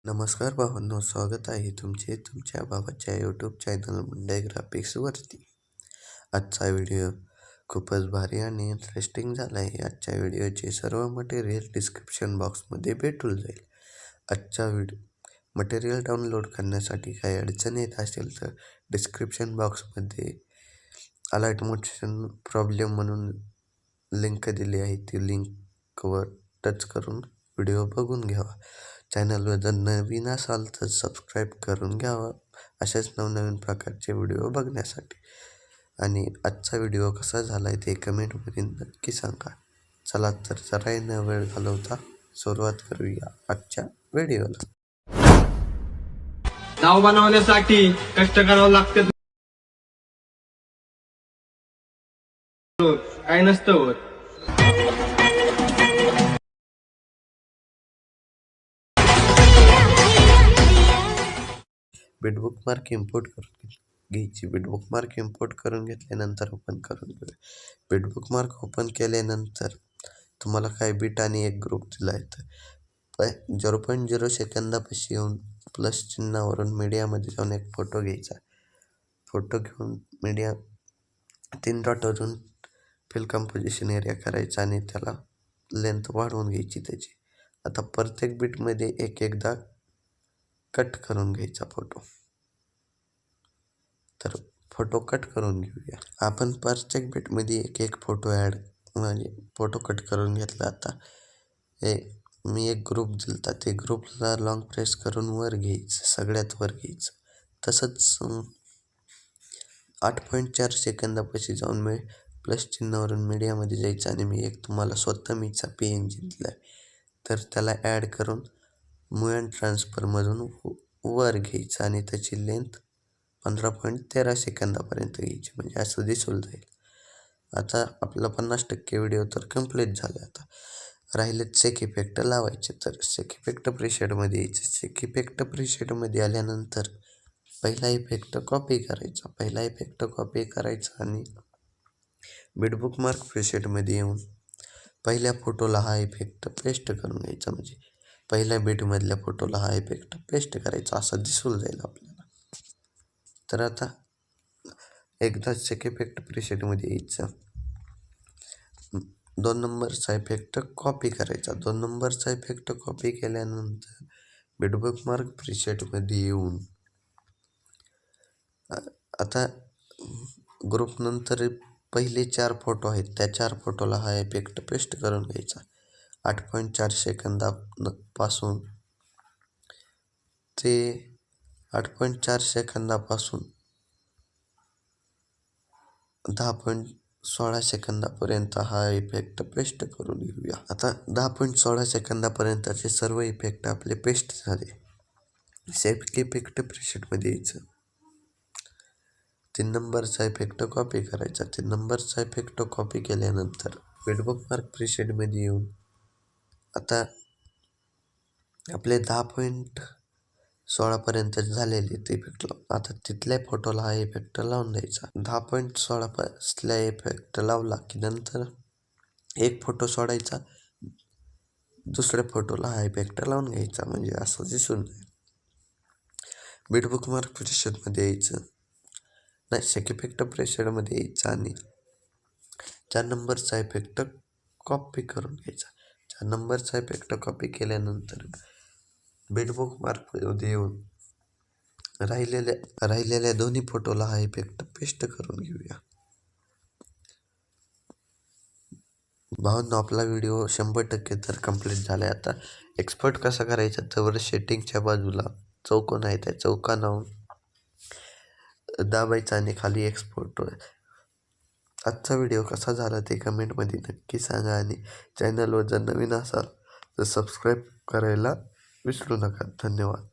नमस्कार भावांनो, स्वागत आहे तुमचे तुमच्या भावाच्या यूट्यूब चॅनल मंडे ग्राफिक्सवरती. आजचा व्हिडिओ खूपच भारी आणि इंटरेस्टिंग झाला आहे. आजच्या व्हिडिओचे सर्व मटेरियल डिस्क्रिप्शन बॉक्समध्ये भेटून जाईल. आजचा मटेरियल डाउनलोड करण्यासाठी काही अडचण येत असेल तर डिस्क्रिप्शन बॉक्समध्ये अलर्ट मोशन प्रॉब्लेम म्हणून लिंक दिली आहे. ती लिंकवर टच करून व्हिडिओ बघून घ्यावा. चॅनलवर जर नवीन असाल तर सबस्क्राईब करून घ्यावा अशाच नवनवीन प्रकारचे व्हिडिओ बघण्यासाठी. आणि आजचा व्हिडिओ कसा झाला आहे ते कमेंटमध्ये नक्की सांगा. चला तर जरा न वेळ घालवता सुरुवात करूया आजच्या व्हिडिओला. नाव बनवण्यासाठी कष्ट करावं लागतं, काय नसतं होत. बिटबुकमार्क इम्पोर्ट करून घ्यायची. बिटबुकमार्क इम्पोर्ट करून घेतल्यानंतर ओपन करून घेऊया. बिटबुकमार्क ओपन केल्यानंतर तुम्हाला काय बीट आणि एक ग्रुप दिला आहे. 0.0 सेकंदापाशी येऊन प्लस चिन्हावरून मीडियामध्ये जाऊन एक फोटो घ्यायचा. फोटो घेऊन मीडिया 3 डॉटवरून फिल कंपोजिशन एरिया करायचा आणि त्याला लेंथ वाढवून घ्यायची त्याची. आता प्रत्येक बीटमध्ये एकदा कट करून घ्यायचा फोटो. तर फोटो कट करून घेऊया. आपण प्रत्येक बीटमध्ये एक फोटो म्हणजे फोटो कट करून घेतला. आता मी एक ग्रुप दिलता, ते ग्रुपला लॉंग प्रेस करून वर घ्यायचं, सगळ्यात वर घ्यायचं. तसंच 8.4 सेकंदापाशी जाऊन मी प्लस चिन्हावरून मीडियामध्ये जायचं आणि मी एक तुम्हाला स्वतः मीचा PNG दिला आहे, तर त्याला ॲड करून मूव अँड ट्रान्सफरमधून वर घ्यायचं आणि त्याची लेंथ 15.13 सेकंदापर्यंत घ्यायची, म्हणजे असं दिसून जाईल. आता आपला 50% व्हिडिओ तर कंप्लीट झाला. आता राहिलेत सेक इफेक्ट लावायचे. तर सेक इफेक्ट प्रीसेटमध्ये यायचं. सेक इफेक्ट प्रीसेटमध्ये आल्यानंतर पहिला इफेक्ट कॉपी करायचा आणि बिटबुकमार्क प्रीसेटमध्ये येऊन पहिल्या फोटोला हा इफेक्ट पेस्ट करून घ्यायचा. म्हणजे पहिल्या बीटमधल्या फोटोला हा इफेक्ट पेस्ट करायचा, असं दिसून जाईल आपल्याला. तर आता एकदा सेक इफेक्ट प्रीसेटमध्ये यायचं. 2 नंबरचा इफेक्ट कॉपी करायचा. 2 नंबरचा इफेक्ट कॉपी केल्यानंतर बिटबुकमार्क प्रीसेटमध्ये येऊन आता ग्रुप नंतर पहिले 4 फोटो आहेत, त्या 4 फोटोला हा इफेक्ट पेस्ट करून घ्यायचा. 8.4 सेकंदापासून ते 8.4 सेकंदापासून 10.16 सेकंदापर्यंत हा इफेक्ट पेस्ट करून घेऊया. आता 10.16 सेकंदापर्यंतचे सर्व इफेक्ट आपले पेस्ट झाले. सेक इफेक्ट प्रीसेटमध्ये यायचं. 3 नंबरचा इफेक्ट कॉपी करायचा. 3 नंबरचा इफेक्ट कॉपी केल्यानंतर बिटबुकमार्क प्रीसेटमध्ये येऊन आता आपले 10.16 पर्यंत झालेले ते इफेक्ट आता तिथल्या फोटोला हा इफेक्ट लावून द्यायचा. 10.16 पासला इफेक्ट लावला की नंतर एक फोटो सोडायचा, दुसऱ्या फोटोला हा इफेक्ट लावून घ्यायचा, म्हणजे असं दिसून जाईल. बिटबुकमार्क प्रीसेटमध्ये यायचं. नाही, सेक इफेक्ट प्रीसेटमध्ये यायचं आणि 4 नंबरचा इफेक्ट कॉपी करून घ्यायचा. 4 नंबरचा इफेक्ट कॉपी केल्यानंतर बिटबुकमार्कमध्ये येऊन राहिलेल्या दोन्ही फोटोला हा इफेक्ट पेस्ट करून घेऊया. भावांनो, आपला व्हिडिओ 100% तर कंप्लीट झाला आहे. आता एक्सपोर्ट कसा करायचा, तर सेटिंगच्या बाजूला चौकोन आहे, त्या चौकोनावर दाबायचा आणि खाली एक्सपोर्ट. आजचा व्हिडिओ कसा झाला ते कमेंटमध्ये नक्की सांगा आणि चॅनलवर जर नवीन असाल तर सबस्क्राईब करायला विसरू नका. धन्यवाद.